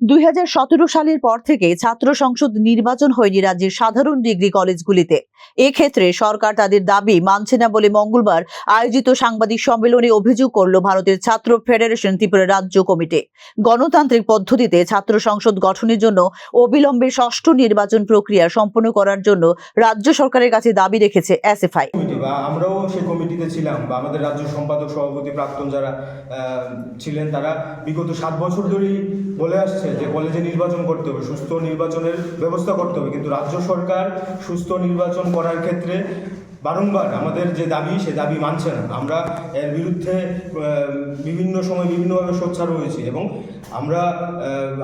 2017 সালের পর থেকে ছাত্র সংসদ নির্বাচন হয়নি রাজ্যের সাধারণ ডিগ্রি কলেজগুলিতে। এক্ষেত্রে সরকার তাদের দাবি মানছে না বলে মঙ্গলবার আয়োজিত সাংবাদিক সম্মেলনে অভিযোগ করল ভারতের ছাত্র ফেডারেশন ত্রিপুরা রাজ্য কমিটি। গণতান্ত্রিক পদ্ধতিতে ছাত্র সংসদ গঠনের জন্য অবিলম্বে ষষ্ঠ নির্বাচন প্রক্রিয়া সম্পন্ন করার জন্য রাজ্য সরকারের কাছে দাবি রেখেছে এসএফআই। আমরাও সেই কমিটিতে ছিলাম বা আমাদের রাজ্য সম্পাদক সভাপতি প্রাক্তন যারা ছিলেন তারা বিগত 7 বছর ধরেই বলে আসছে যে কলেজে নির্বাচন করতে হবে, সুস্থ নির্বাচনের ব্যবস্থা করতে হবে, কিন্তু রাজ্য সরকার সুস্থ নির্বাচন করার ক্ষেত্রে বারংবার আমাদের যে দাবি সে দাবি মানছে না। আমরা এর বিরুদ্ধে বিভিন্ন সময় বিভিন্নভাবে সোচ্চার হয়েছি এবং আমরা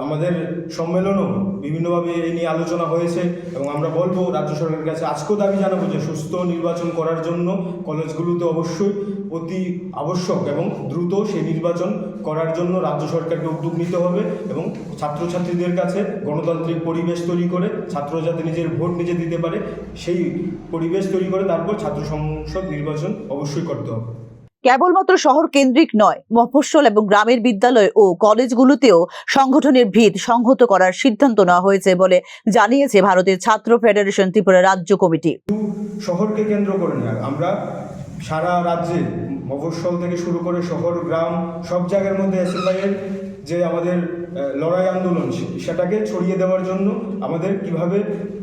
আমাদের সম্মেলনও বিভিন্নভাবে এই নিয়ে আলোচনা হয়েছে এবং আমরা বলবো রাজ্য সরকারের কাছে আজকেও দাবি জানাবো যে সুস্থ নির্বাচন করার জন্য কলেজগুলোতে অবশ্যই অতি আবশ্যক এবং দ্রুত সেই নির্বাচন করার জন্য রাজ্য সরকারকে উদ্যোগ নিতে হবে এবং ছাত্রছাত্রীদের কাছে গণতান্ত্রিক পরিবেশ তৈরি করে ছাত্র যাতে নিজের ভোট নিজে দিতে পারে সেই পরিবেশ তৈরি করে তারপর ছাত্র সংসদ নির্বাচন অবশ্যই করতে হবে। কেবলমাত্র শহর কেন্দ্রিক নয়, মফস্বল এবং গ্রামের বিদ্যালয় ও কলেজগুলোতেও সংগঠনের ভিত সংহত করার সিদ্ধান্ত নেওয়া হয়েছে বলে জানিয়েছে ভারতের ছাত্র ফেডারেশন ত্রিপুরা রাজ্য কমিটি। শহরকে কেন্দ্র করে না, আমরা সারা রাজ্যে মফস্বল থেকে শুরু করে শহর গ্রাম সব জায়গার মধ্যে এসএফআই এর যে আমাদের লড়াই আন্দোলন সেটাকে ছড়িয়ে দেওয়ার জন্য আমাদের কিভাবে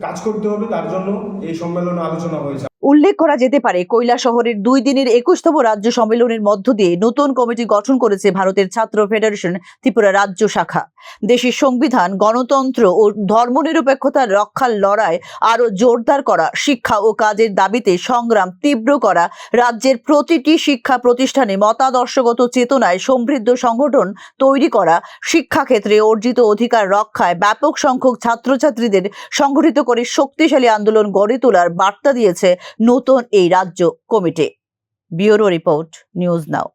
কাজ করতে হবে তার জন্য এই সম্মেলনে আলোচনা হয়েছে। উল্লেখ করা যেতে পারে কৈলাসহরের 2 দিনের 21তম রাজ্য সম্মেলনের মধ্য দিয়ে নতুন কমিটি গঠন করেছে ভারতের ছাত্র ফেডারেশন ত্রিপুরা রাজ্য শাখা। দেশের সংবিধান, গণতন্ত্র ও ধর্মনিরপেক্ষতার রক্ষার লড়াই আরো জোরদার করা, শিক্ষা ও কাজের দাবিতে সংগ্রাম তীব্র করা, রাজ্যের প্রতিটি শিক্ষা প্রতিষ্ঠানে মতাদর্শগত চেতনায় সমৃদ্ধ সংগঠন তৈরি করা, শিক্ষাক্ষেত্রে অর্জিত অধিকার রক্ষায় ব্যাপক সংখ্যক ছাত্রছাত্রীদের সংগঠিত করে শক্তিশালী আন্দোলন গড়ে তোলার বার্তা দিয়েছে নতুন এই রাজ্য committee. Bureau report, news now.